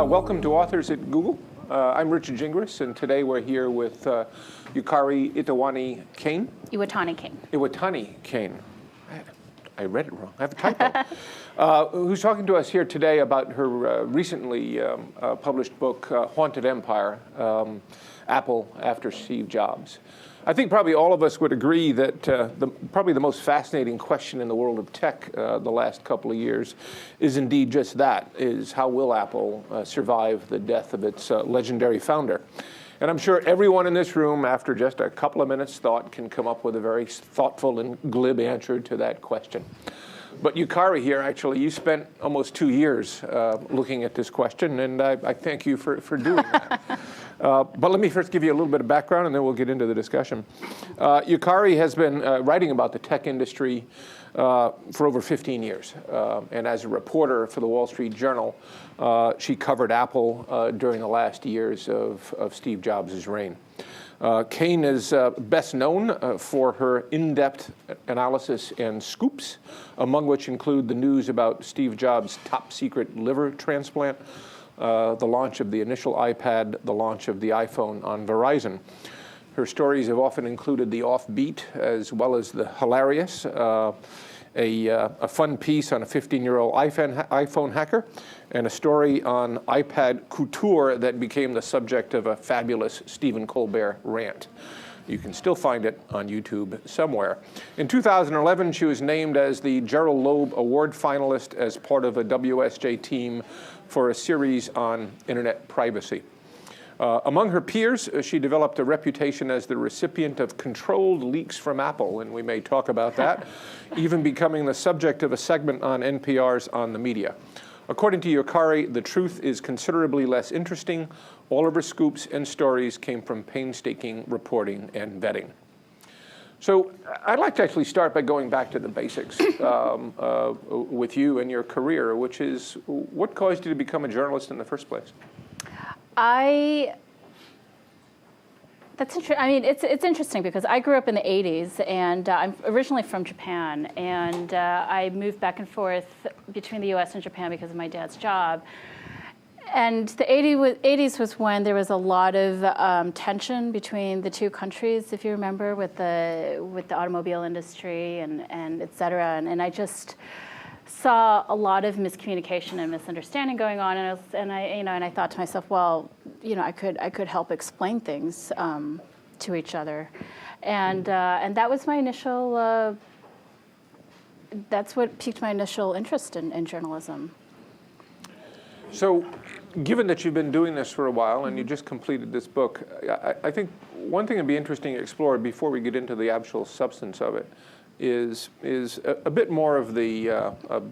Welcome to Authors at Google. I'm Richard Gingras, and today we're here with Yukari Iwatani Kane. Iwatani Kane. I read it wrong. I have a typo. Who's talking to us here today about her recently published book, Haunted Empire, Apple After Steve Jobs. I think probably all of us would agree that probably the most fascinating question in the world of tech the last couple of years is indeed just that, is how will Apple survive the death of its legendary founder? And I'm sure everyone in this room, after just a couple of minutes' thought, can come up with a very thoughtful and glib answer to that question. But Yukari here, actually, you spent almost 2 years looking at this question, and I thank you for doing that. But let me first give you a little bit of background, and then we'll get into the discussion. Yukari has been writing about the tech industry for over 15 years. And as a reporter for the Wall Street Journal, she covered Apple during the last years of Steve Jobs' reign. Kane is best known for her in-depth analysis and scoops, among which include the news about Steve Jobs' top-secret liver transplant, the launch of the initial iPad, the launch of the iPhone on Verizon. Her stories have often included the offbeat as well as the hilarious, a fun piece on a 15-year-old iPhone hacker, and a story on iPad couture that became the subject of a fabulous Stephen Colbert rant. You can still find it on YouTube somewhere. In 2011, she was named as the Gerald Loeb Award finalist as part of a WSJ team for a series on internet privacy. Among her peers, she developed a reputation as the recipient of controlled leaks from Apple, and we may talk about that, even becoming the subject of a segment on NPR's On the Media. According to Yukari, the truth is considerably less interesting. All of her scoops and stories came from painstaking reporting and vetting. So I'd like to actually start by going back to the basics with you and your career, which is what caused you to become a journalist in the first place? It's interesting because I grew up in the 80s, and I'm originally from Japan, and I moved back and forth between the U.S. and Japan because of my dad's job. And the 80s was when there was a lot of tension between the two countries, if you remember, with the automobile industry and et cetera. And I just saw a lot of miscommunication and misunderstanding going on, and I thought to myself, well, I could help explain things to each other, and that was my initial. That's what piqued my initial interest in journalism. So, given that you've been doing this for a while and you just completed this book, I think one thing that'd be interesting to explore before we get into the actual substance of it is a bit more of the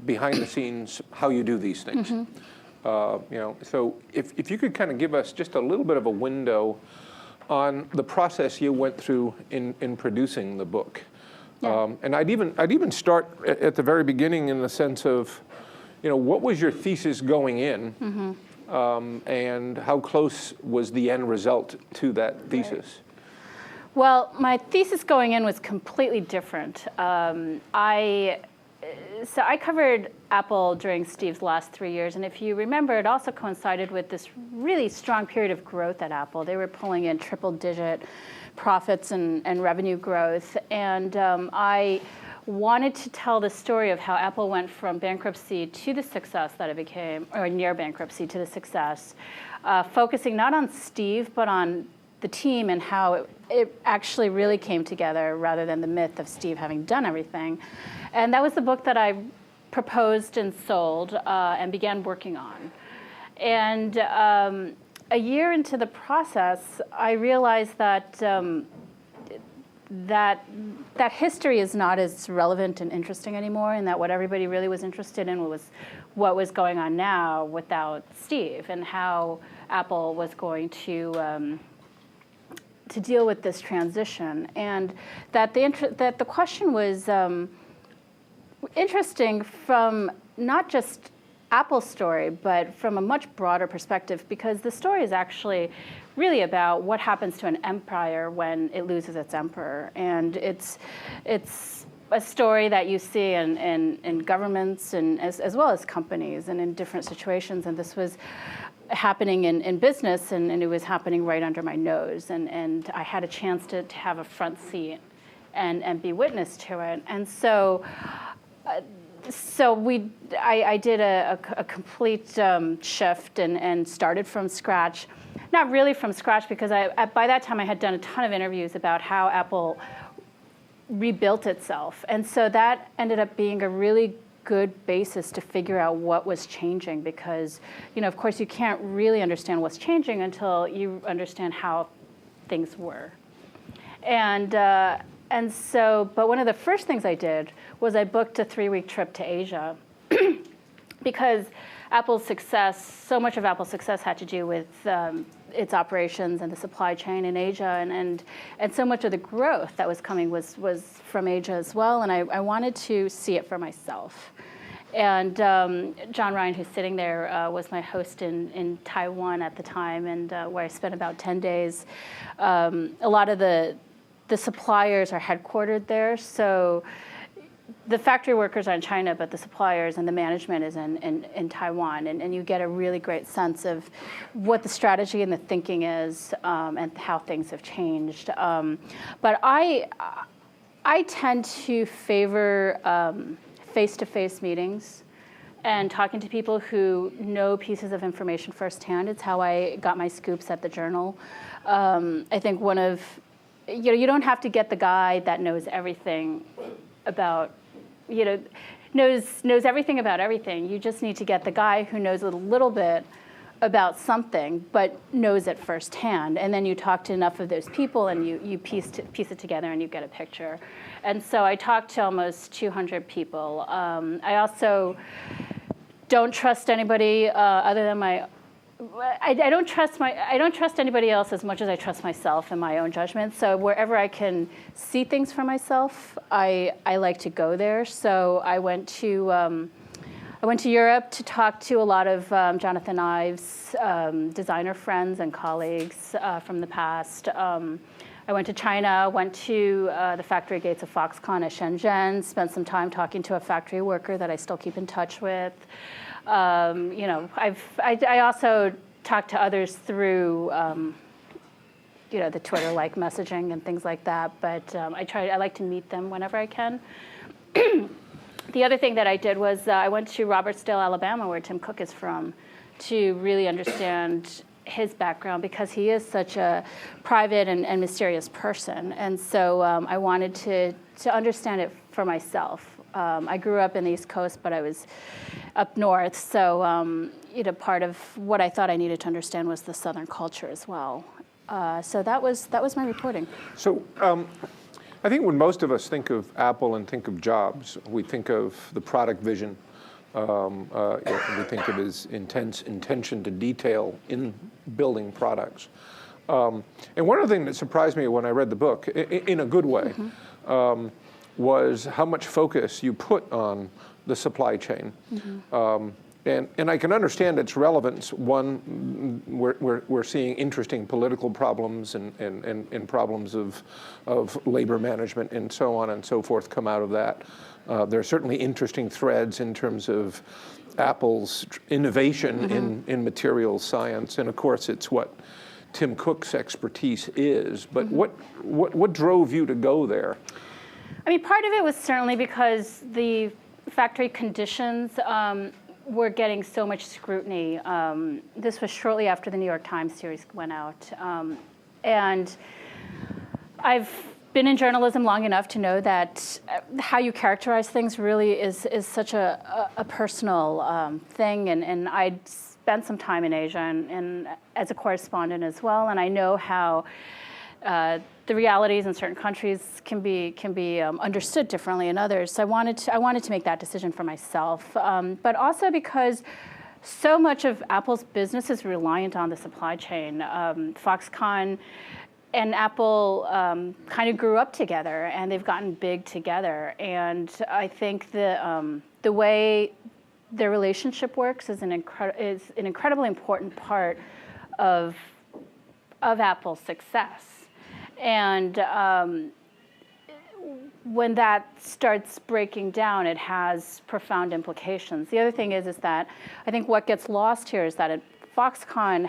behind the scenes, how you do these things. Mm-hmm. So if you could kind of give us just a little bit of a window on the process you went through in producing the book. Yeah. And I'd even start at the very beginning in the sense of, what was your thesis going in? Mm-hmm. And how close was the end result to that thesis? Right. Well, my thesis going in was completely different. I covered Apple during Steve's last 3 years, and if you remember, it also coincided with this really strong period of growth at Apple. They were pulling in triple-digit profits and revenue growth, and I wanted to tell the story of how Apple went from bankruptcy to the success that it became, or near bankruptcy to the success, focusing not on Steve, but on the team and how it actually really came together rather than the myth of Steve having done everything. And that was the book that I proposed and sold and began working on. And a year into the process, I realized that that history is not as relevant and interesting anymore, and that what everybody really was interested in was what was going on now without Steve and how Apple was going to deal with this transition, and that the question was interesting from not just Apple's story, but from a much broader perspective, because the story is actually really about what happens to an empire when it loses its emperor, and it's a story that you see in governments and as well as companies and in different situations. And this was happening in business, and it was happening right under my nose, and I had a chance to have a front seat and be witness to it. And so I did a complete shift and started from scratch. Not really from scratch, because by that time I had done a ton of interviews about how Apple rebuilt itself. And so that ended up being a really good basis to figure out what was changing, because, of course, you can't really understand what's changing until you understand how things were. And so, but one of the first things I did was I booked a 3-week trip to Asia because Apple's success, so much of Apple's success had to do with its operations and the supply chain in Asia, and so much of the growth that was coming was from Asia as well, and I wanted to see it for myself. And John Ryan, who's sitting there, was my host in Taiwan at the time, and where I spent about 10 days. A lot of the suppliers are headquartered there, so the factory workers are in China, but the suppliers and the management is in Taiwan, and you get a really great sense of what the strategy and the thinking is, and how things have changed. But I tend to favor face-to-face meetings and talking to people who know pieces of information firsthand. It's how I got my scoops at the Journal. I think you don't have to get the guy that knows everything about, knows everything about everything. You just need to get the guy who knows a little bit about something, but knows it firsthand. And then you talk to enough of those people, and you piece it together, and you get a picture. And so I talked to almost 200 people. I also don't trust anybody other than I don't trust anybody else as much as I trust myself and my own judgment. So wherever I can see things for myself, I like to go there. So I went to Europe to talk to a lot of Jonathan Ive's designer friends and colleagues from the past. I went to China, went to the factory gates of Foxconn at Shenzhen, spent some time talking to a factory worker that I still keep in touch with. I also talk to others through, the Twitter-like messaging and things like that. But I like to meet them whenever I can. The other thing that I did was I went to Robertsdale, Alabama, where Tim Cook is from, to really understand his background, because he is such a private and mysterious person. And so I wanted to understand it for myself. I grew up in the East Coast, but I was up north. So part of what I thought I needed to understand was the Southern culture as well. So that was my reporting. So I think when most of us think of Apple and think of Jobs, we think of the product vision. We think of his intense attention to detail in building products. And one of the things that surprised me when I read the book, in a good way, was how much focus you put on the supply chain. And I can understand its relevance. One, we're seeing interesting political problems and problems of labor management and so on and so forth come out of that. There are certainly interesting threads in terms of Apple's innovation in materials science, and of course it's what Tim Cook's expertise is. But what drove you to go there? I mean, part of it was certainly because the factory conditions were getting so much scrutiny. This was shortly after the New York Times series went out. And I've been in journalism long enough to know that how you characterize things really is such a personal thing. And I'd spent some time in Asia and as a correspondent as well. And I know how the realities in certain countries can be understood differently in others. So I wanted to make that decision for myself, but also because so much of Apple's business is reliant on the supply chain. Foxconn and Apple kind of grew up together, and they've gotten big together. And I think the way their relationship works is an incredibly important part of Apple's success. And when that starts breaking down, it has profound implications. The other thing is that I think what gets lost here is that Foxconn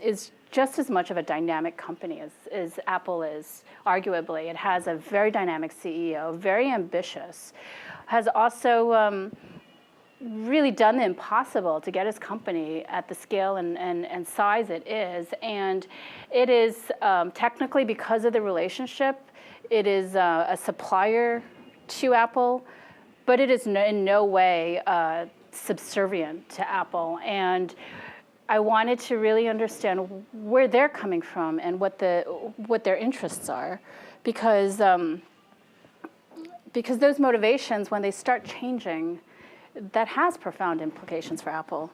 is just as much of a dynamic company as Apple is, arguably. It has a very dynamic CEO, very ambitious, has also really done the impossible to get his company at the scale and size it is. And it is technically, because of the relationship, it is a supplier to Apple, but it is in no way subservient to Apple. And I wanted to really understand where they're coming from and what their interests are, because those motivations, when they start changing, that has profound implications for Apple.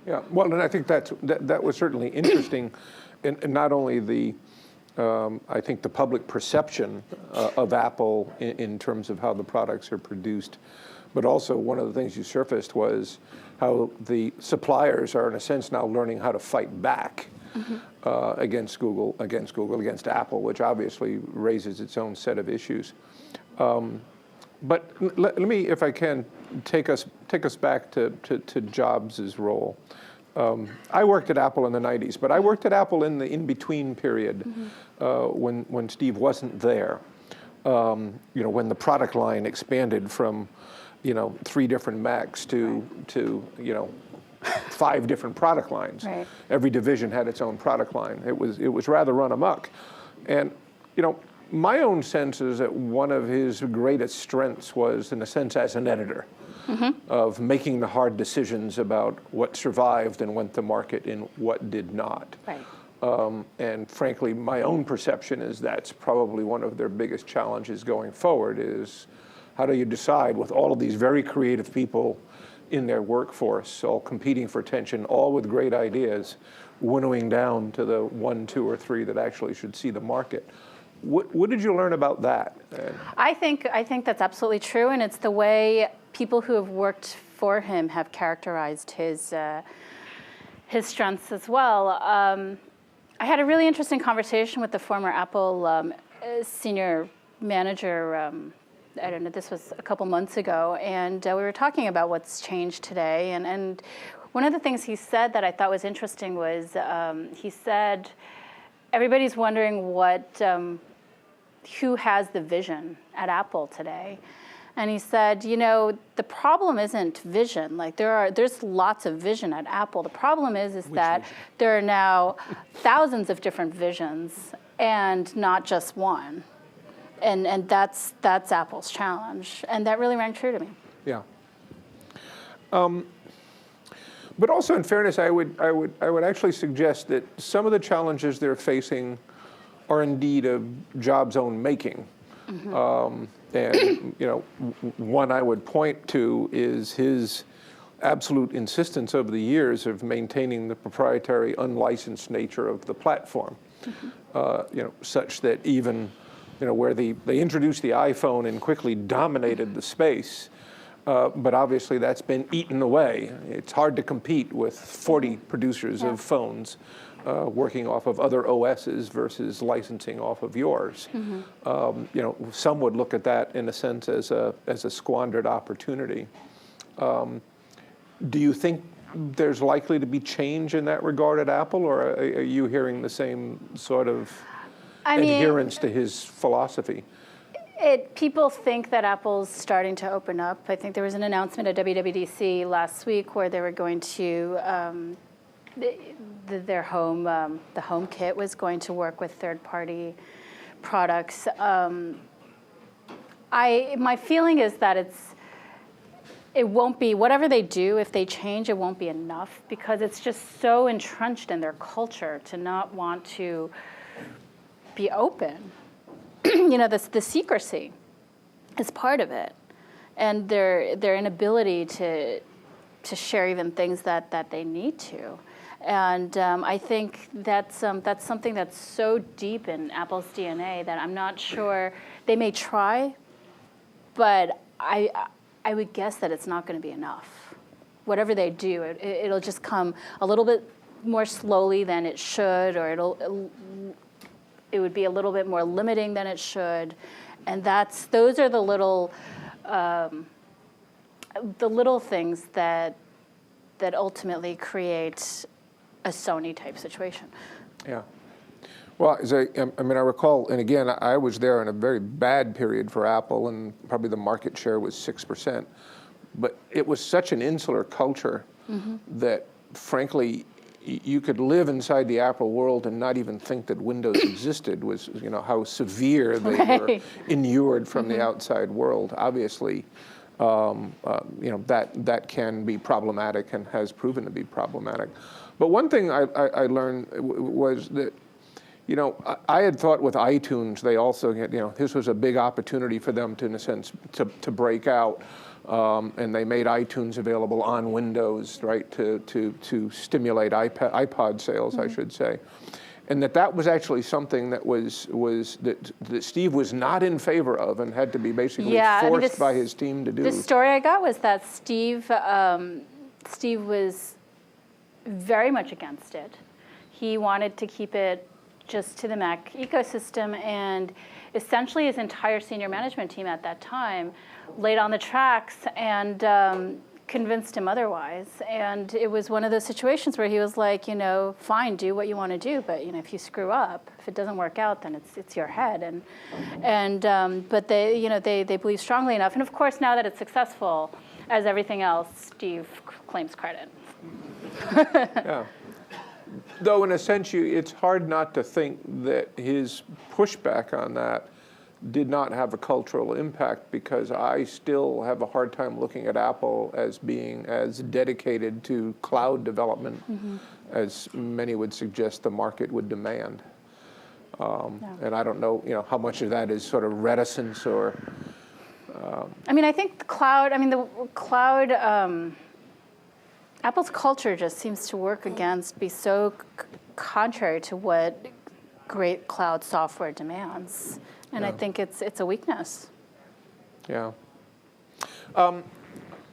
Yeah, well, and I think that was certainly interesting, in not only the I think the public perception of Apple in terms of how the products are produced, but also one of the things you surfaced was how the suppliers are in a sense now learning how to fight back against against Apple, which obviously raises its own set of issues. But let me, if I can, take us back to Jobs' role. I worked at Apple in the 90s, but I worked at Apple in the in-between period when Steve wasn't there. When the product line expanded from 3 different Macs to 5 different product lines. Right. Every division had its own product line. It was rather run amok, and my own sense is that one of his greatest strengths was, in a sense, as an editor, of making the hard decisions about what survived and went to market and what did not. Right. And frankly, my own perception is that's probably one of their biggest challenges going forward is how do you decide with all of these very creative people in their workforce, all competing for attention, all with great ideas, winnowing down to the 1, 2, or 3 that actually should see the market. What did you learn about that? I think that's absolutely true, and it's the way people who have worked for him have characterized his strengths as well. I had a really interesting conversation with the former Apple senior manager. I don't know, this was a couple months ago, and we were talking about what's changed today. And one of the things he said that I thought was interesting was he said, everybody's wondering who has the vision at Apple today. And he said, the problem isn't vision. Like there's lots of vision at Apple. The problem is that there are now thousands of different visions and not just one. And that's Apple's challenge. And that really rang true to me. Yeah. But also, in fairness, I would actually suggest that some of the challenges they're facing are indeed of Jobs' own making. And one I would point to is his absolute insistence over the years of maintaining the proprietary, unlicensed nature of the platform, such that even where they introduced the iPhone and quickly dominated the space, but obviously that's been eaten away. It's hard to compete with 40 producers of phones working off of other OSs versus licensing off of yours. Some would look at that in a sense as a squandered opportunity. Do you think there's likely to be change in that regard at Apple, or are you hearing the same sort of adherence to his philosophy? People think that Apple's starting to open up. I think there was an announcement at WWDC last week where they were going to the HomeKit was going to work with third-party products. My feeling is that it won't be, whatever they do, if they change, it won't be enough, because it's just so entrenched in their culture to not want to be open. The secrecy is part of it, and their inability to share even things that they need to. And I think that's something that's so deep in Apple's DNA that I'm not sure they may try, but I would guess that it's not going to be enough. Whatever they do, it'll just come a little bit more slowly than it should, or it would be a little bit more limiting than it should, and those are the little things that ultimately create a Sony type situation. Yeah. Well, I recall, and again, I was there in a very bad period for Apple, and probably the market share was 6%. But it was such an insular culture that, frankly, you could live inside the Apple world and not even think that Windows existed. Was how severe they were inured from the outside world. Obviously, that can be problematic and has proven to be problematic. But one thing I learned was that, I had thought with iTunes they also get, this was a big opportunity for them to, in a sense, to break out. And they made iTunes available on Windows, right, to stimulate iPod sales, I should say. And that was actually something that that Steve was not in favor of and had to be basically forced by his team to do. The story I got was that Steve was very much against it. He wanted to keep it just to the Mac ecosystem, and essentially his entire senior management team at that time laid on the tracks and convinced him otherwise. And it was one of those situations where he was like, fine, do what you want to do, but if you screw up, if it doesn't work out, then it's your head. But they believe strongly enough. And of course, now that it's successful, as everything else, Steve claims credit. Yeah. Though in a sense, it's hard not to think that his pushback on that did not have a cultural impact, because I still have a hard time looking at Apple as being as dedicated to cloud development as many would suggest the market would demand. And I don't know, how much of that is sort of reticence or. I think the cloud. Apple's culture just seems to be so contrary to what great cloud software demands. And I think it's a weakness. Yeah.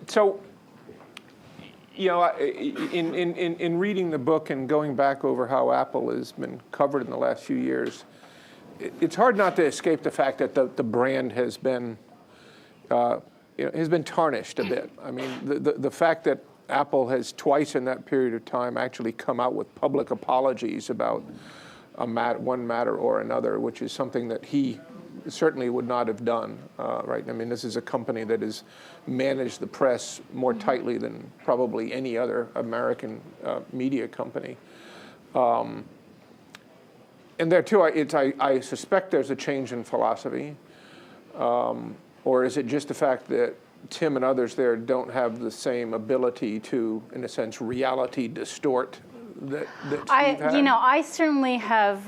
So, in reading the book and going back over how Apple has been covered in the last few years, it's hard not to escape the fact that the brand has been tarnished a bit. The fact that Apple has twice in that period of time actually come out with public apologies about one matter or another, which is something that he certainly would not have done, right? This is a company that has managed the press more tightly than probably any other American media company. And there too, I suspect there's a change in philosophy, or is it just the fact that Tim and others there don't have the same ability to, in a sense, reality distort that Steve had? I certainly have.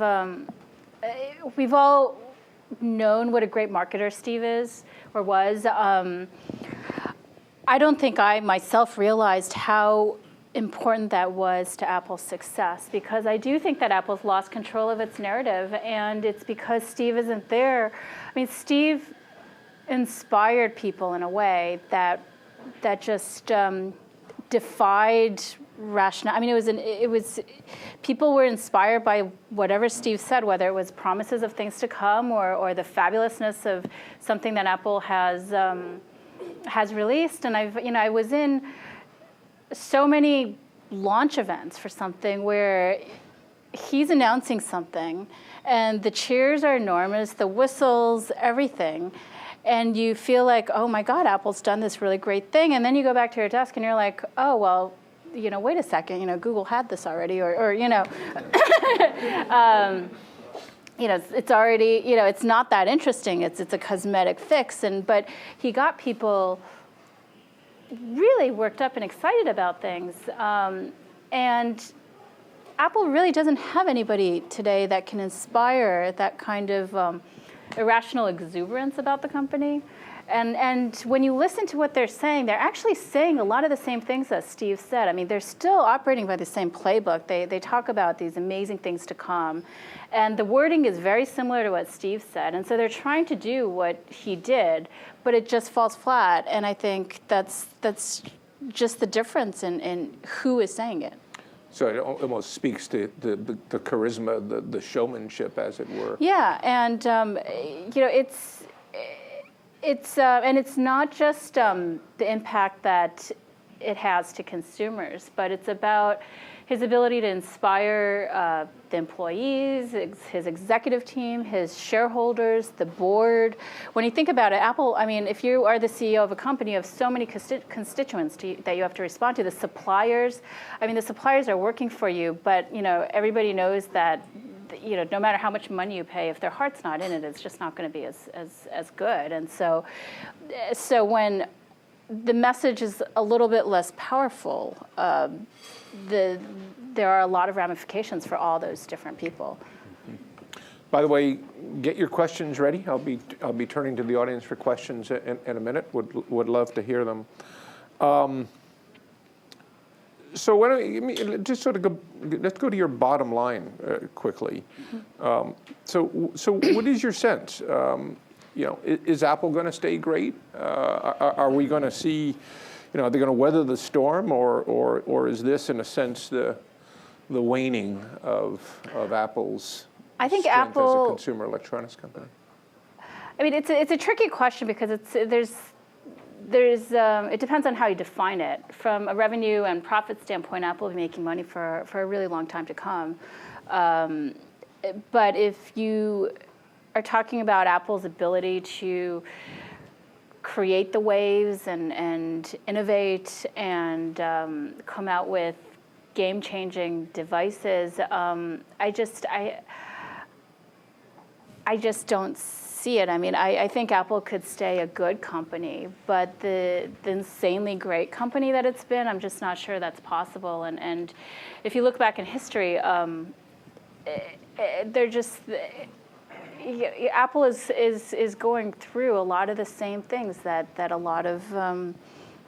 We've all known what a great marketer Steve is or was. I don't think I myself realized how important that was to Apple's success, because I do think that Apple's lost control of its narrative, and it's because Steve isn't there. Steve inspired people in a way that just defied rationale. It was people were inspired by whatever Steve said, whether it was promises of things to come or the fabulousness of something that Apple has released. And I was in so many launch events for something where he's announcing something, and the cheers are enormous, the whistles, everything. And you feel like, oh my God, Apple's done this really great thing. And then you go back to your desk and you're like, oh, well, wait a second, Google had this already, or it's already, it's not that interesting. It's a cosmetic fix. But he got people really worked up and excited about things. And Apple really doesn't have anybody today that can inspire that kind of irrational exuberance about the company. And when you listen to what they're actually saying a lot of the same things that Steve said. They're still operating by the same playbook. They talk about these amazing things to come. And the wording is very similar to what Steve said. And so they're trying to do what he did, but it just falls flat. And I think that's just the difference in who is saying it. So it almost speaks to the charisma, the showmanship, as it were. Yeah, and it's not just the impact that it has to consumers, but it's about his ability to inspire the employees, his executive team, his shareholders, the board. When you think about it, Apple, I mean, if you are the CEO of a company, you have so many constituents that you have to respond to. The suppliers, I mean, the suppliers are working for you, but everybody knows that no matter how much money you pay, if their heart's not in it, it's just not going to be as good. And so when the message is a little bit less powerful, there are a lot of ramifications for all those different people. By the way, get your questions ready. I'll be turning to the audience for questions in a minute. Would love to hear them. So why don't you just sort of let's go to your bottom line quickly. So what is your sense? Is Apple going to stay great? Are we going to see, are they going to weather the storm, or is this in a sense the waning of Apple's strength as a consumer electronics company? I mean, it's a tricky question because it depends on how you define it. From a revenue and profit standpoint, Apple will be making money for a really long time to come. But if you are talking about Apple's ability to create the waves and innovate and come out with game-changing devices, I just don't see it. I mean, I think Apple could stay a good company, but the insanely great company that it's been, I'm just not sure that's possible. And if you look back in history, Apple is going through a lot of the same things that a lot of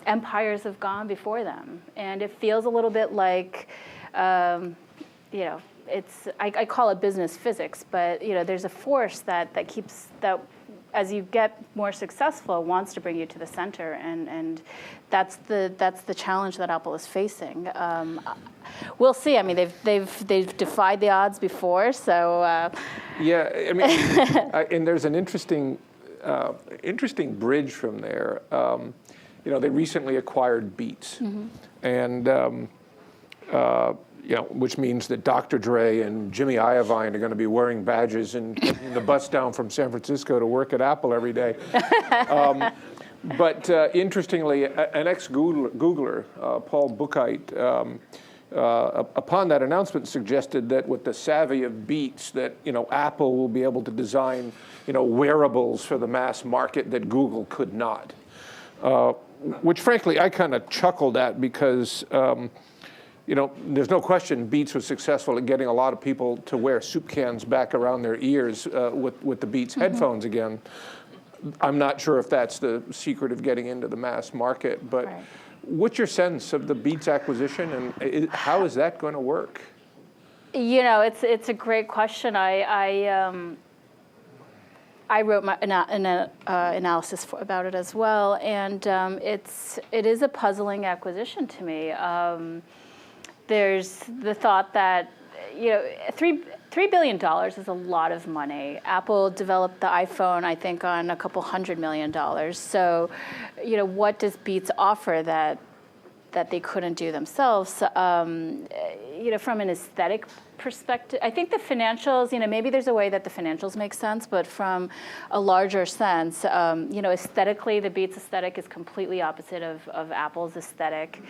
empires have gone before them, and it feels a little bit like, it's I call it business physics, but there's a force that keeps that as you get more successful wants to bring you to the center, and that's the challenge that Apple is facing. We'll see. I mean, they've defied the odds before, so. Yeah, I mean, and there's an interesting bridge from there. They recently acquired Beats, and which means that Dr. Dre and Jimmy Iovine are going to be wearing badges and taking the bus down from San Francisco to work at Apple every day. But interestingly, an ex-Googler, Paul Buchheit, upon that announcement suggested that with the savvy of Beats, that Apple will be able to design wearables for the mass market that Google could not. Which frankly I kind of chuckled at because there's no question Beats was successful at getting a lot of people to wear soup cans back around their ears with the Beats headphones again. I'm not sure if that's the secret of getting into the mass market, but right. What's your sense of the Beats acquisition, and how is that going to work? It's a great question. I wrote an analysis about it as well, and it is a puzzling acquisition to me. There's the thought that $3 billion is a lot of money. Apple developed the iPhone, I think, on a couple $100 million. So, what does Beats offer that they couldn't do themselves? From an aesthetic perspective, I think the financials, maybe there's a way that the financials make sense, but from a larger sense, aesthetically, the Beats aesthetic is completely opposite of Apple's aesthetic.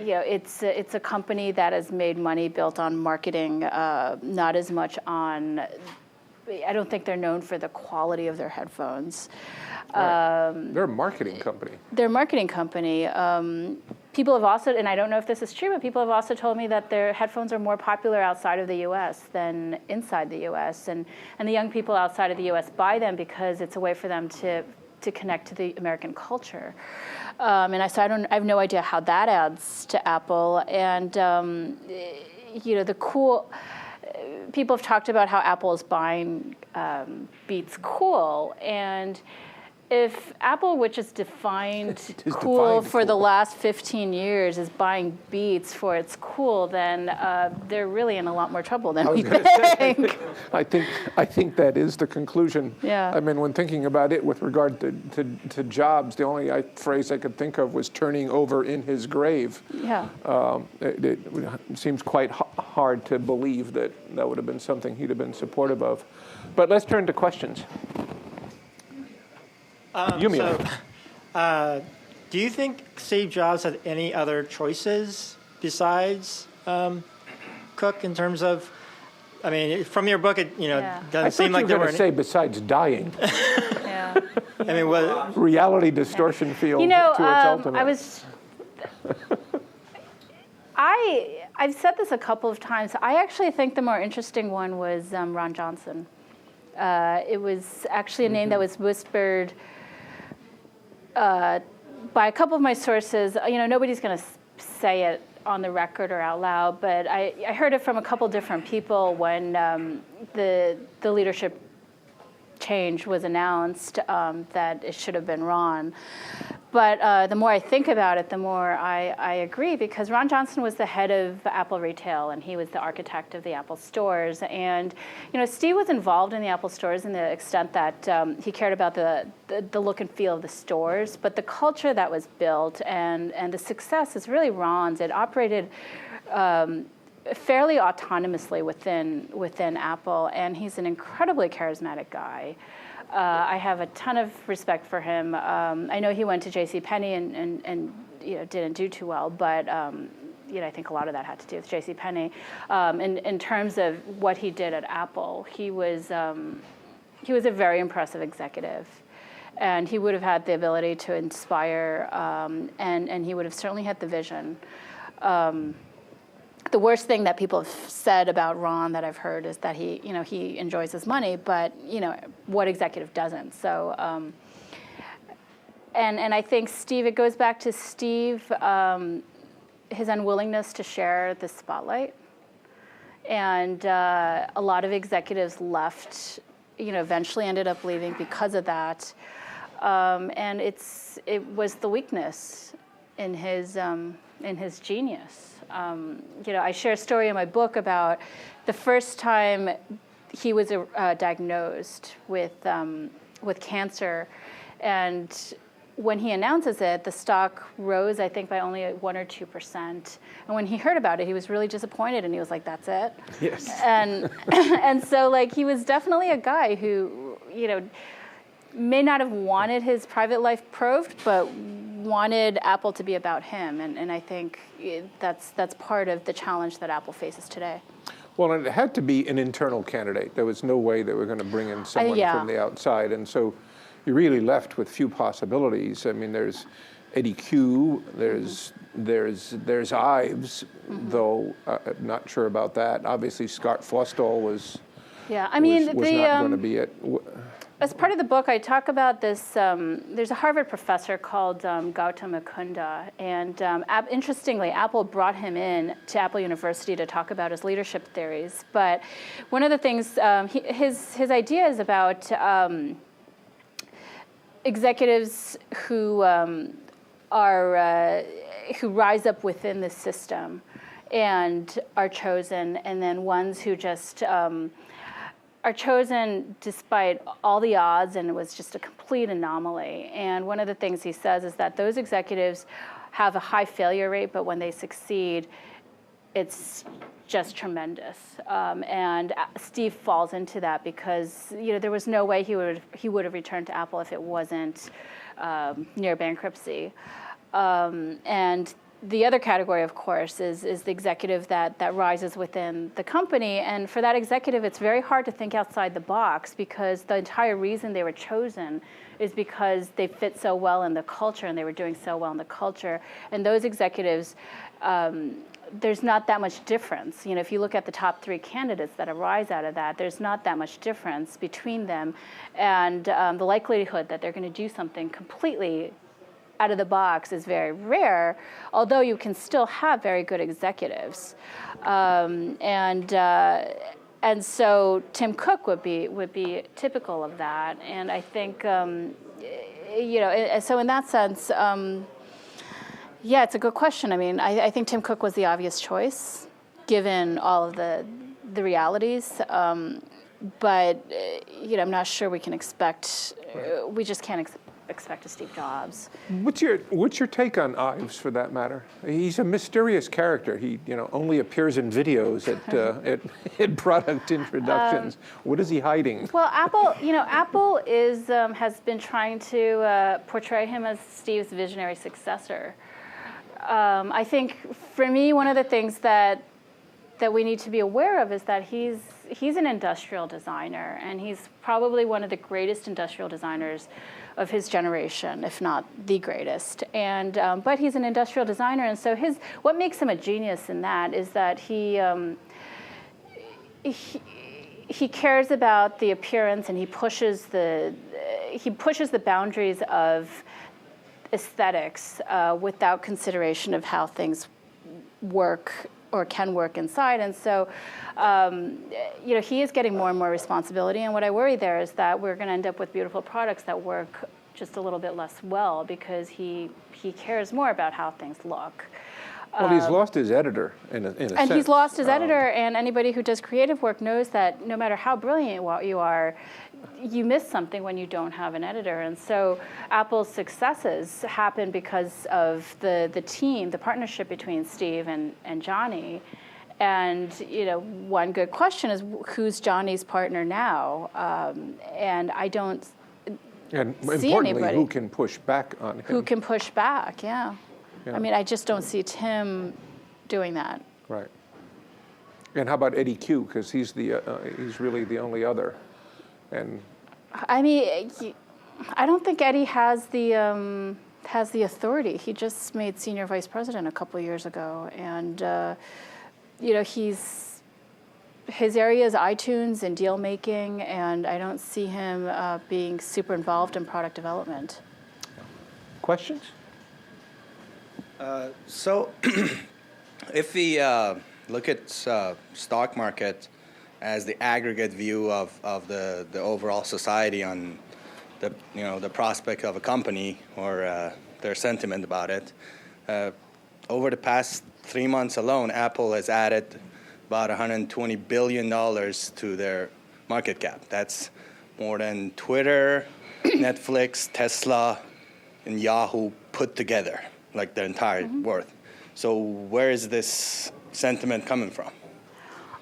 It's a company that has made money built on marketing, not as much on. I don't think they're known for the quality of their headphones. Right. They're a marketing company. They're a marketing company. People have also, and I don't know if this is true, but people have also told me that their headphones are more popular outside of the U.S. than inside the U.S. And the young people outside of the U.S. buy them because it's a way for them to connect to the American culture. I have no idea how that adds to Apple. And the cool. People have talked about how Apple is buying Beats cool, and if Apple, which is defined Is cool defined for the cool. last 15 years, is buying Beats for its cool, then they're really in a lot more trouble than we think. I think that is the conclusion. Yeah. I mean, when thinking about it with regard to Jobs, the only phrase I could think of was turning over in his grave. Yeah. It seems quite hard to believe that would have been something he'd have been supportive of. But let's turn to questions. Yumio. Do you think Steve Jobs had any other choices besides Cook in terms of, I mean, from your book, it Yeah. doesn't I seem thought like you there were were going to any. say besides dying, Yeah. I mean, what? reality distortion field You know, to its ultimate. I've said this a couple of times. I actually think the more interesting one was Ron Johnson. It was actually a name that was whispered by a couple of my sources. Nobody's going to say it on the record or out loud, but I heard it from a couple different people when the leadership change was announced, that it should have been Ron. But the more I think about it, the more I agree, because Ron Johnson was the head of Apple Retail, and he was the architect of the Apple stores. And Steve was involved in the Apple stores in the extent that he cared about the look and feel of the stores, but the culture that was built and the success is really Ron's. It operated fairly autonomously within Apple, and he's an incredibly charismatic guy. I have a ton of respect for him. I know he went to JCPenney and didn't do too well, but I think a lot of that had to do with JCPenney. In terms of what he did at Apple, he was a very impressive executive, and he would have had the ability to inspire, and he would have certainly had the vision. The worst thing that people have said about Ron that I've heard is that he enjoys his money, but what executive doesn't? So, and I think Steve, it goes back to Steve, his unwillingness to share the spotlight, and a lot of executives left, eventually ended up leaving because of that, and it was the weakness in his genius. I share a story in my book about the first time he was diagnosed with cancer, and when he announces it, the stock rose, I think, by only 1 or 2%. And when he heard about it, he was really disappointed, and he was like, "That's it." Yes. And so he was definitely a guy who may not have wanted his private life probed, but wanted Apple to be about him, and I think that's part of the challenge that Apple faces today. Well, and it had to be an internal candidate. There was no way they were going to bring in someone Yeah. from the outside, and so you're really left with few possibilities. I mean, there's Eddie Q, there's Ives, though I'm not sure about that. Obviously, Scott Forstall was Yeah, I mean, was not going to be it. as part of the book, I talk about this. There's a Harvard professor called Gautam Mukunda, and interestingly, Apple brought him in to Apple University to talk about his leadership theories. But one of the things, his idea is about executives who rise up within the system and are chosen, and then ones who just are chosen despite all the odds, and it was just a complete anomaly. And one of the things he says is that those executives have a high failure rate, but when they succeed, it's just tremendous. And Steve falls into that because there was no way he would have returned to Apple if it wasn't near bankruptcy. And the other category, of course, is the executive that rises within the company. And for that executive, it's very hard to think outside the box, because the entire reason they were chosen is because they fit so well in the culture and they were doing so well in the culture. And those executives, there's not that much difference. If you look at the top 3 candidates that arise out of that, there's not that much difference between them. And the likelihood that they're going to do something completely out of the box is very rare, although you can still have very good executives. And so Tim Cook would be typical of that. And I think so in that sense, yeah, it's a good question. I mean, I think Tim Cook was the obvious choice, given all of the realities. But I'm not sure we can expect. We just can't expect a Steve Jobs. What's your take on Ives, for that matter? He's a mysterious character. He only appears in videos at product introductions. What is he hiding? Well, Apple has been trying to portray him as Steve's visionary successor. I think for me, one of the things that we need to be aware of is that he's an industrial designer, and he's probably one of the greatest industrial designers of his generation, if not the greatest. And but he's an industrial designer, and so what makes him a genius in that is that he cares about the appearance, and he pushes the boundaries of aesthetics without consideration of how things work or can work inside. And so, he is getting more and more responsibility. And what I worry there is that we're going to end up with beautiful products that work just a little bit less well because he cares more about how things look. Well, he's lost his editor in a sense. And he's lost his editor, and anybody who does creative work knows that no matter how brilliant you are, you miss something when you don't have an editor. And so Apple's successes happen because of the team, the partnership between Steve and Johnny. And one good question is, who's Johnny's partner now? And I don't and see importantly, anybody. Who can push back on him? Who can push back, yeah. I mean, I just don't see Tim doing that. Right. And how about Eddie Q? Because he's really the only other. And I mean, I don't think Eddie has the authority. He just made senior vice president a couple of years ago, and his area is iTunes and deal making, and I don't see him being super involved in product development. questions? So if we look at stock market as the aggregate view of the overall society on the prospect of a company or their sentiment about it, over the past 3 months alone, Apple has added about $120 billion to their market cap. That's more than Twitter, Netflix, Tesla, and Yahoo put together, like their entire worth. So where is this sentiment coming from?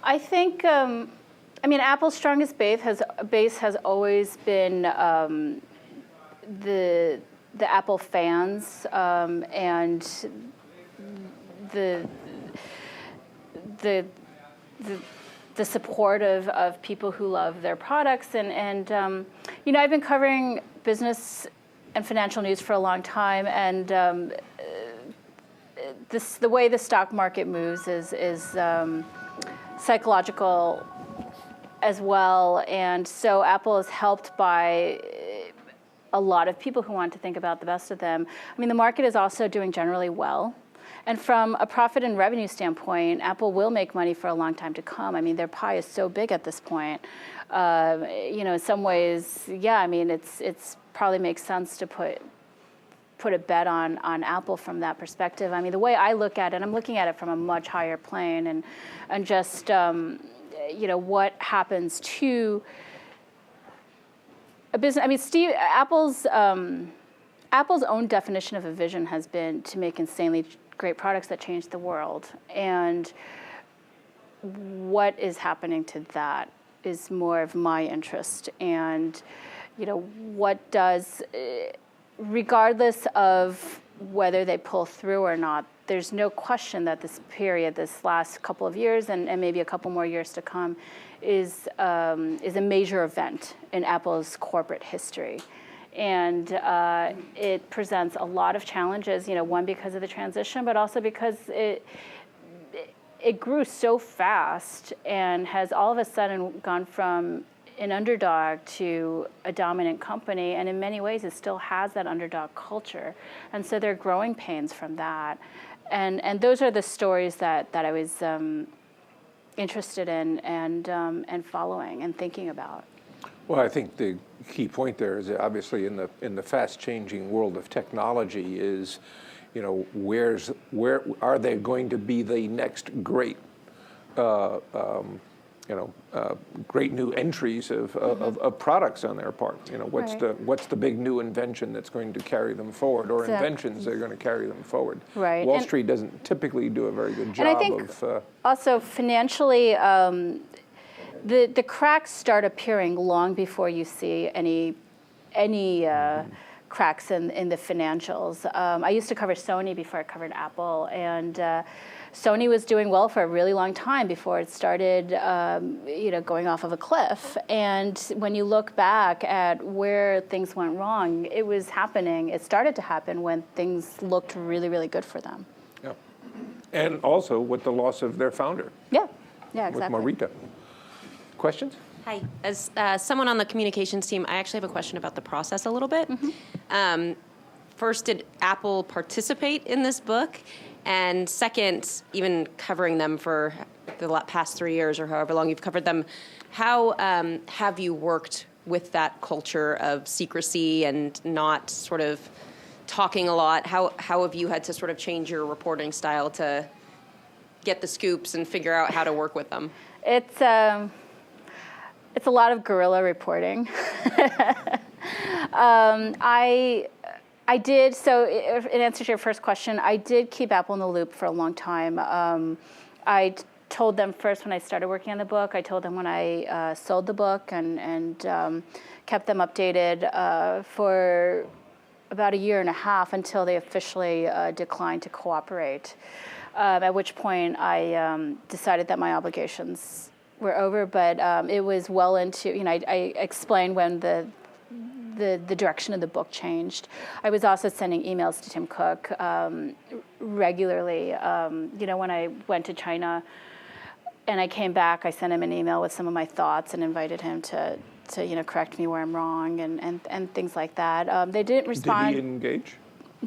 I think, Apple's strongest base has always been the Apple fans and the support of people who love their products. And I've been covering business and financial news for a long time, and the way the stock market moves is psychological as well. And so Apple is helped by a lot of people who want to think about the best of them. I mean, the market is also doing generally well. And from a profit and revenue standpoint, Apple will make money for a long time to come. I mean, their pie is so big at this point. In some ways, yeah, I mean, it's probably makes sense to put a bet on Apple from that perspective. I mean, the way I look at it, I'm looking at it from a much higher plane, and just what happens to a business. I mean, Apple's own definition of a vision has been to make insanely great products that change the world, and what is happening to that is more of my interest. And what does, regardless of whether they pull through or not, there's no question that this last couple of years and maybe a couple more years to come, is a major event in Apple's corporate history. And it presents a lot of challenges, one because of the transition, but also because it grew so fast and has all of a sudden gone from an underdog to a dominant company, and in many ways it still has that underdog culture. And so there are growing pains from that. And those are the stories that I was interested in and following and thinking about. Well, I think the key point there is obviously in the fast-changing world of technology is, where are they going to be the next great, great new entries of products on their part? What's the big new invention that's going to carry them forward, or inventions that are going to carry them forward? Right. Wall Street doesn't typically do a very good job and I think of. Also financially, the cracks start appearing long before you see any cracks in the financials. I used to cover Sony before I covered Apple, and Sony was doing well for a really long time before it started, going off of a cliff. And when you look back at where things went wrong, it started to happen when things looked really, really good for them. Yeah. And also with the loss of their founder. Yeah, exactly. With Morita. Questions? Hi. As someone on the communications team, I actually have a question about the process a little bit. First, did Apple participate in this book? And second, even covering them for the past 3 years or however long you've covered them, how have you worked with that culture of secrecy and not sort of talking a lot? How have you had to sort of change your reporting style to get the scoops and figure out how to work with them? It's a lot of guerrilla reporting. I did, so in answer to your first question, I did keep Apple in the loop for a long time. I told them first when I started working on the book, I told them when I sold the book, and kept them updated for about a year and a half until they officially declined to cooperate, at which point I decided that my obligations were over, but it was well into, I explained when the direction of the book changed. I was also sending emails to Tim Cook regularly. When I went to China and I came back, I sent him an email with some of my thoughts and invited him to correct me where I'm wrong and things like that. They didn't respond. Did he engage?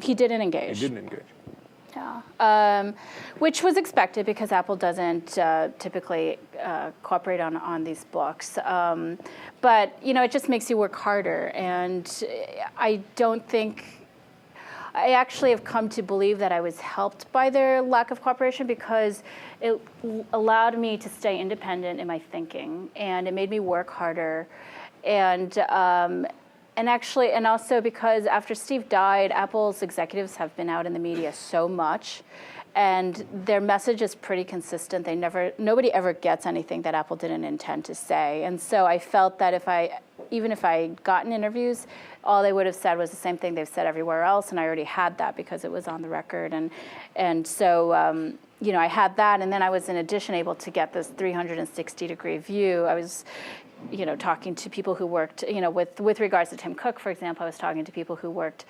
He didn't engage. He didn't engage. Yeah, which was expected because Apple doesn't typically cooperate on these books. But, it just makes you work harder. And I actually have come to believe that I was helped by their lack of cooperation because it allowed me to stay independent in my thinking, and it made me work harder. And also because after Steve died, Apple's executives have been out in the media so much, and their message is pretty consistent. Nobody ever gets anything that Apple didn't intend to say. And so I felt that even if I gotten interviews, all they would have said was the same thing they've said everywhere else, and I already had that because it was on the record. And so I had that, and then I was in addition able to get this 360-degree view. I was talking to people who worked, with regards to Tim Cook, for example, I was talking to people who worked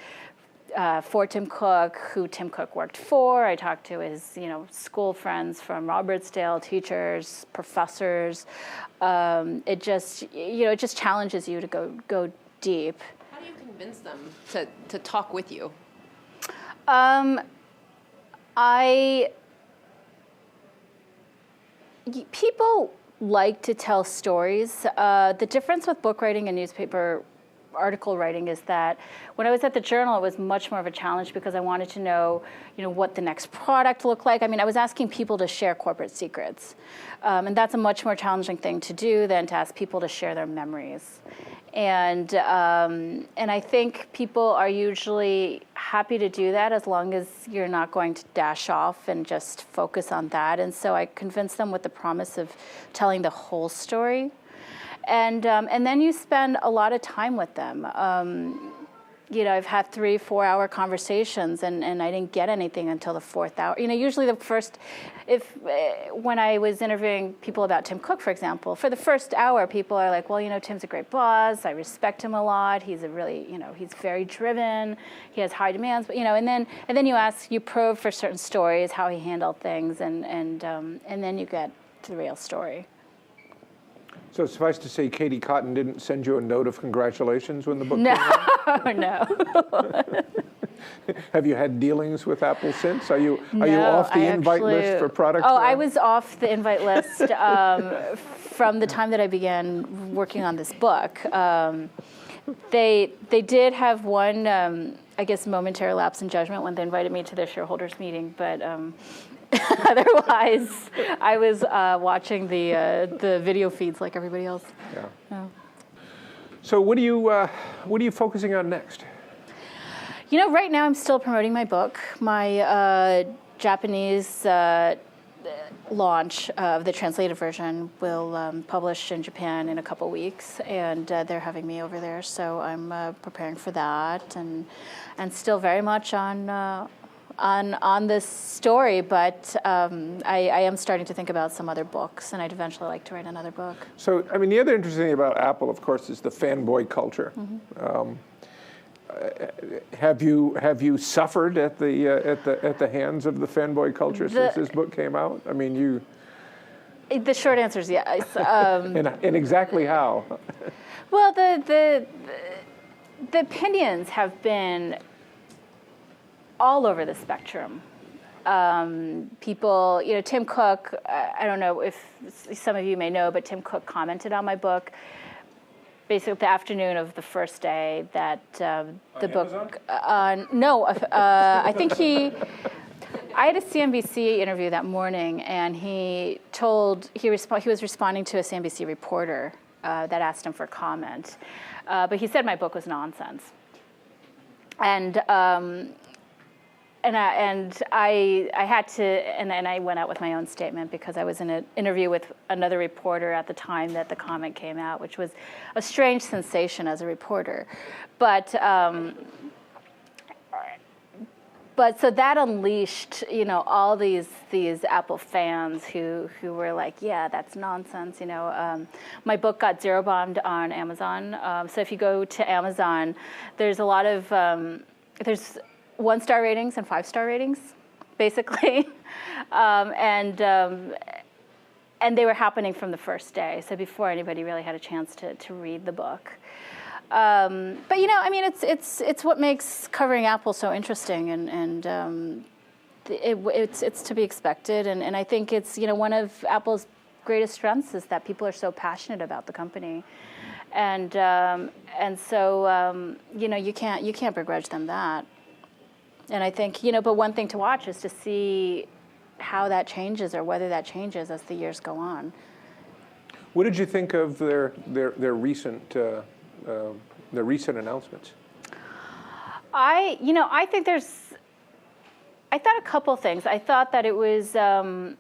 for Tim Cook, who Tim Cook worked for. I talked to his, school friends from Robertsdale, teachers, professors. It just challenges you to go deep. How do you convince them to talk with you? People like to tell stories. The difference with book writing and newspaper article writing is that when I was at the Journal, it was much more of a challenge because I wanted to know, what the next product looked like. I mean, I was asking people to share corporate secrets, and that's a much more challenging thing to do than to ask people to share their memories. And I think people are usually happy to do that as long as you're not going to dash off and just focus on that. And so I convinced them with the promise of telling the whole story. And then you spend a lot of time with them. I've had 3-4 hour conversations, and I didn't get anything until the 4th hour. Usually when I was interviewing people about Tim Cook, for example, for the first hour, people are like, well, Tim's a great boss. I respect him a lot. He's he's very driven. He has high demands, but and then you probe for certain stories, how he handled things, and then you get to the real story. So suffice to say, Katie Cotton didn't send you a note of congratulations when the book came out? No. Have you had dealings with Apple since? Are you No, off the I invite list actually- for product? Oh, I was off the invite list from the time that I began working on this book. They did have one, I guess, momentary lapse in judgment when they invited me to their shareholders meeting, but otherwise, I was watching the video feeds like everybody else. Yeah. Yeah. So what are you focusing on next? You know, right now I'm still promoting my book. My Japanese launch of the translated version will publish in Japan in a couple weeks, and they're having me over there. So I'm preparing for that, and still very much on this story. But I am starting to think about some other books, and I'd eventually like to write another book. So, I mean, the other interesting thing about Apple, of course, is the fanboy culture. Mm-hmm. Have you suffered at the hands of the fanboy culture since this book came out? I mean, The short answer is yes. and exactly how? Well, the opinions have been all over the spectrum. People, you know, Tim Cook, I don't know if some of you may know, but Tim Cook commented on my book basically the afternoon of the first day that the book. No, I think I had a CNBC interview that morning, and he was responding to a CNBC reporter that asked him for comment, but he said my book was nonsense, and I had to, and I went out with my own statement because I was in an interview with another reporter at the time that the comment came out, which was a strange sensation as a reporter, but so that unleashed, you know, all these Apple fans who were like, yeah, that's nonsense, you know. My book got zero bombed on Amazon, so if you go to Amazon, there's a lot of there's 1-star ratings and 5-star ratings, basically, and they were happening from the first day, so before anybody really had a chance to read the book. But you know, I mean, it's what makes covering Apple so interesting, and it's to be expected, and I think it's, you know, one of Apple's greatest strengths is that people are so passionate about the company, and so you know, you can't begrudge them that. And I think, you know, but one thing to watch is to see how that changes or whether that changes as the years go on. What did you think of their recent announcements? I thought a couple things. I thought that it was, I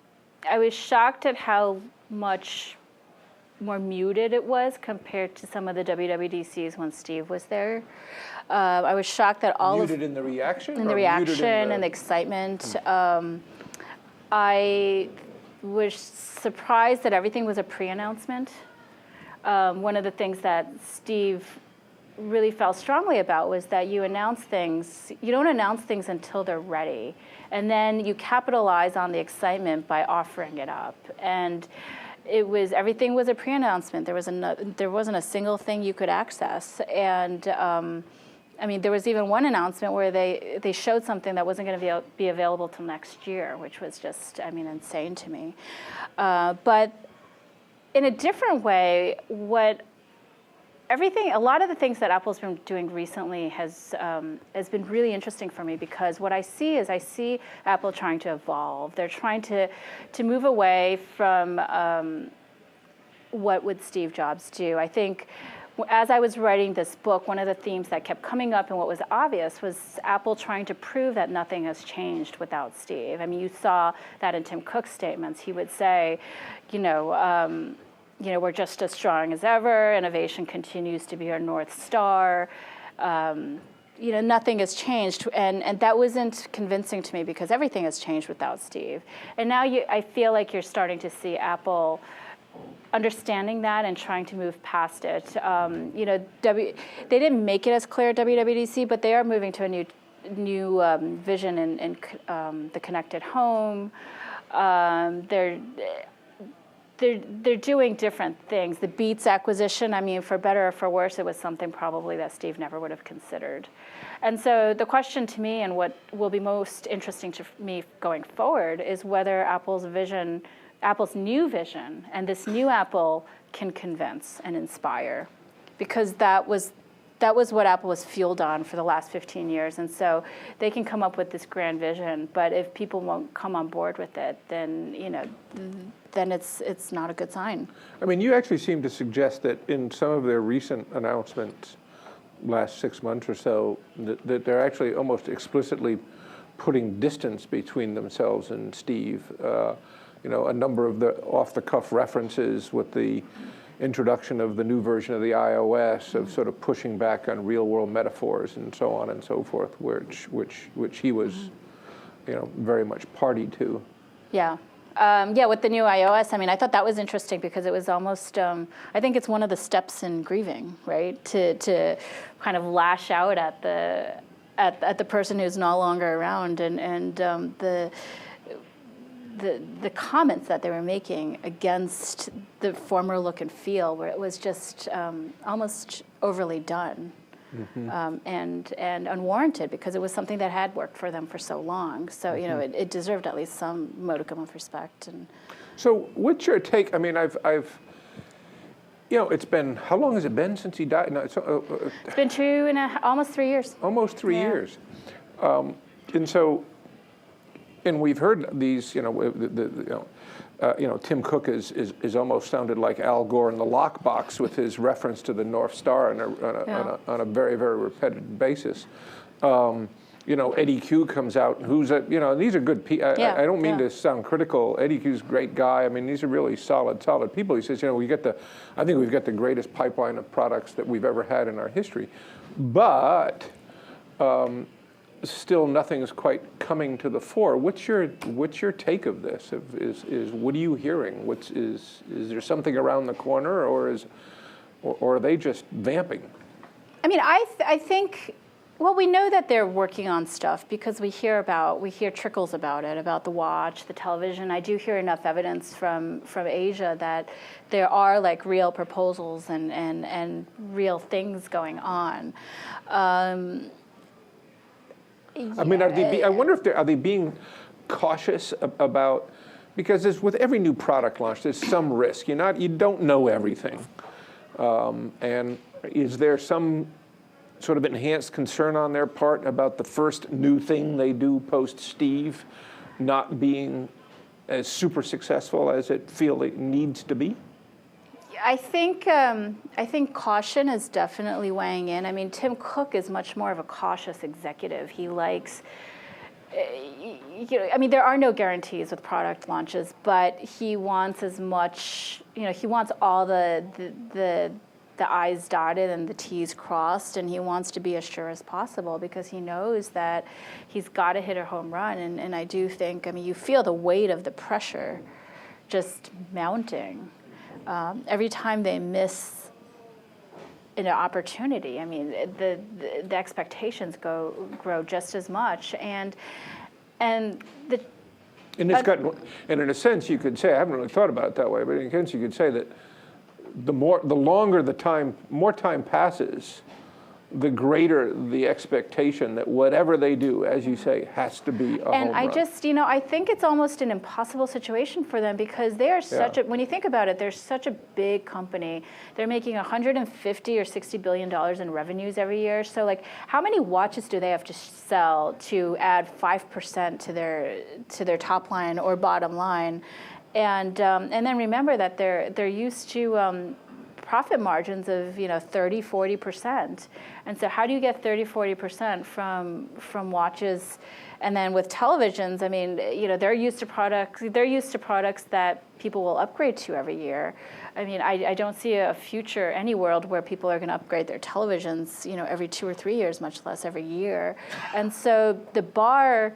was shocked at how much more muted it was compared to some of the WWDCs when Steve was there. I was shocked that muted in the reaction? In the reaction and the excitement. I was surprised that everything was a pre-announcement. One of the things that Steve really felt strongly about was that you don't announce things until they're ready. And then you capitalize on the excitement by offering it up. And everything was a pre-announcement. There wasn't a single thing you could access. And I mean, there was even one announcement where they showed something that wasn't going to be available till next year, which was just, I mean, insane to me. But in a different way, a lot of the things that Apple's been doing recently has been really interesting for me, because what I see Apple trying to evolve. They're trying to move away from what would Steve Jobs do. I think as I was writing this book, one of the themes that kept coming up and what was obvious was Apple trying to prove that nothing has changed without Steve. I mean, you saw that in Tim Cook's statements. He would say, we're just as strong as ever. Innovation continues to be our North Star. Nothing has changed. And that wasn't convincing to me, because everything has changed without Steve. And now I feel like you're starting to see Apple understanding that and trying to move past it. They didn't make it as clear at WWDC, but they are moving to a new vision in the connected home. They're doing different things. The Beats acquisition, I mean, for better or for worse, it was something probably that Steve never would have considered. And so the question to me, and what will be most interesting to me going forward, is whether Apple's new vision, and this new Apple can convince and inspire, because that was what Apple was fueled on for the last 15 years. And so they can come up with this grand vision, but if people won't come on board with it, then then it's not a good sign. I mean, you actually seem to suggest that in some of their recent announcements, last 6 months or so, that they're actually almost explicitly putting distance between themselves and Steve. A number of the off-the-cuff references with the introduction of the new version of the iOS, of sort of pushing back on real-world metaphors and so on and so forth, which he was, very much party to. Yeah. With the new iOS, I mean, I thought that was interesting because it was almost, I think it's one of the steps in grieving, right? To kind of lash out at the person who's no longer around, and the comments that they were making against the former look and feel, where it was just almost overly done. And unwarranted, because it was something that had worked for them for so long. So it deserved at least some modicum of respect. And so, what's your take? I mean, I've it's been, how long has it been since he died? No, it's been almost 3 years. Almost 3 years, and so, and we've heard these, Tim Cook is almost sounded like Al Gore in The Lockbox with his reference to the North Star on a very, very repetitive basis. Eddie Q comes out, who's these are good people. I don't mean to sound critical. Eddie Q's a great guy. I mean, these are really solid people. He says, I think we've got the greatest pipeline of products that we've ever had in our history. But still nothing's quite coming to the fore. What's your take of this? Is what are you hearing? Is there something around the corner, or are they just vamping? I mean, I think, well, we know that they're working on stuff because we hear trickles about it, about the watch, the television. I do hear enough evidence from Asia that there are like real proposals and real things going on. I mean, I wonder if are they being cautious about, because with every new product launch, there's some risk. You don't know everything, and is there some sort of enhanced concern on their part about the first new thing they do post Steve not being as super successful as it needs to be? I think caution is definitely weighing in. I mean, Tim Cook is much more of a cautious executive. He likes, I mean, there are no guarantees with product launches, but he wants as much, he wants all the I's dotted and the T's crossed, and he wants to be as sure as possible because he knows that he's got to hit a home run. And I do think, I mean, you feel the weight of the pressure just mounting. Every time they miss an opportunity, I mean, the expectations grow just as much, and in a sense, you could say, I haven't really thought about it that way, but in a sense, you could say that the longer the time, more time passes, the greater the expectation that whatever they do, as you say, has to be a home run. And I just, I think it's almost an impossible situation for them because they are when you think about it, they're such a big company. They're making $150 or $60 billion in revenues every year. So, like, how many watches do they have to sell to add 5% to their top line or bottom line? And then remember that they're used to profit margins of 30, 40%. And so how do you get 30, 40% from watches? And then with televisions, I mean, they're used to products that people will upgrade to every year. I mean, I don't see a future, any world where people are going to upgrade their televisions, every 2 or 3 years, much less every year. And so the bar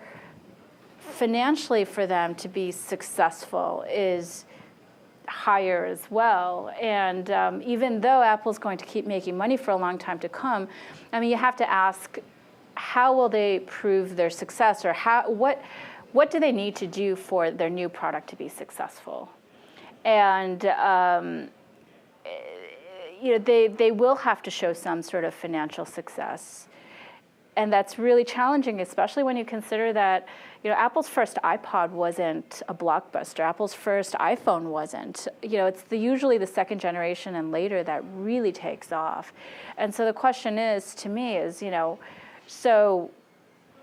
financially for them to be successful is higher as well. And even though Apple's going to keep making money for a long time to come, I mean, you have to ask, how will they prove their success, or what do they need to do for their new product to be successful? And they will have to show some sort of financial success. And that's really challenging, especially when you consider that, Apple's first iPod wasn't a blockbuster. Apple's first iPhone wasn't. It's usually the second generation and later that really takes off. And so the question is, to me, so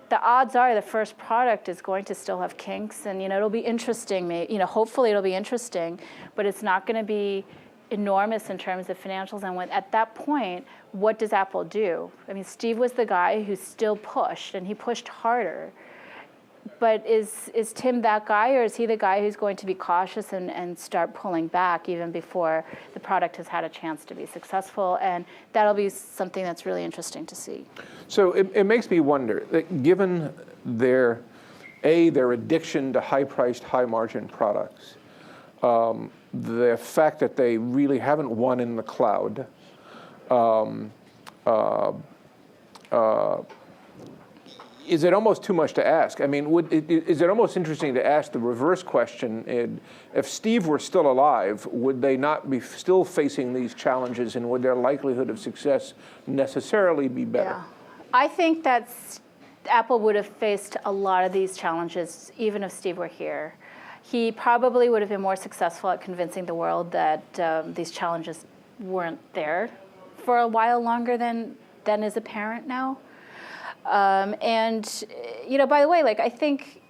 the odds are the first product is going to still have kinks, and it'll be interesting. Hopefully it'll be interesting, but it's not going to be enormous in terms of financials. And at that point, what does Apple do? I mean, Steve was the guy who still pushed, and he pushed harder. But is Tim that guy, or is he the guy who's going to be cautious and start pulling back even before the product has had a chance to be successful? And that'll be something that's really interesting to see. So it makes me wonder, that given their addiction to high-priced, high-margin products, the fact that they really haven't won in the cloud, is it almost too much to ask? I mean, is it almost interesting to ask the reverse question? If Steve were still alive, would they not be still facing these challenges, and would their likelihood of success necessarily be better? Yeah. I think that Apple would have faced a lot of these challenges even if Steve were here. He probably would have been more successful at convincing the world that these challenges weren't there for a while longer than is apparent now. And by the way, I think,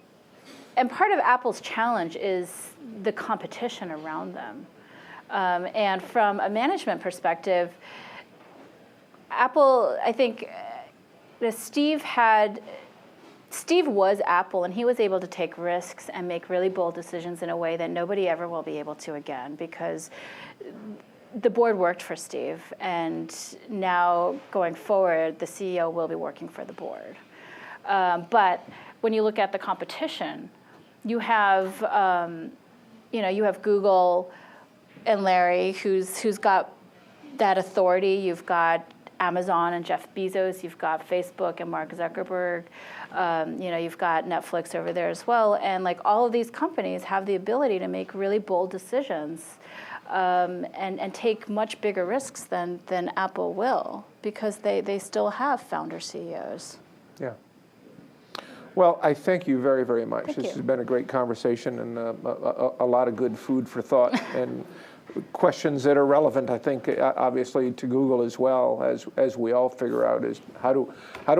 and part of Apple's challenge is the competition around them. And from a management perspective, Apple, I think, Steve was Apple, and he was able to take risks and make really bold decisions in a way that nobody ever will be able to again, because the board worked for Steve, and now going forward, the CEO will be working for the board. But when you look at the competition, you have, you have Google and Larry, who's got that authority. You've got Amazon and Jeff Bezos. You've got Facebook and Mark Zuckerberg. You've got Netflix over there as well. And all of these companies have the ability to make really bold decisions and take much bigger risks than Apple will, because they still have founder CEOs. Yeah. Well, I thank you very, very much. Thank This you. has been a great conversation, and a lot of good food for thought and questions that are relevant, I think, obviously to Google as well, as we all figure out, is how do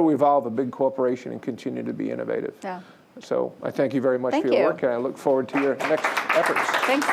we evolve a big corporation and continue to be innovative? Yeah. So I thank you very much Thank for your you. work, and I look forward to your next efforts. Thanks.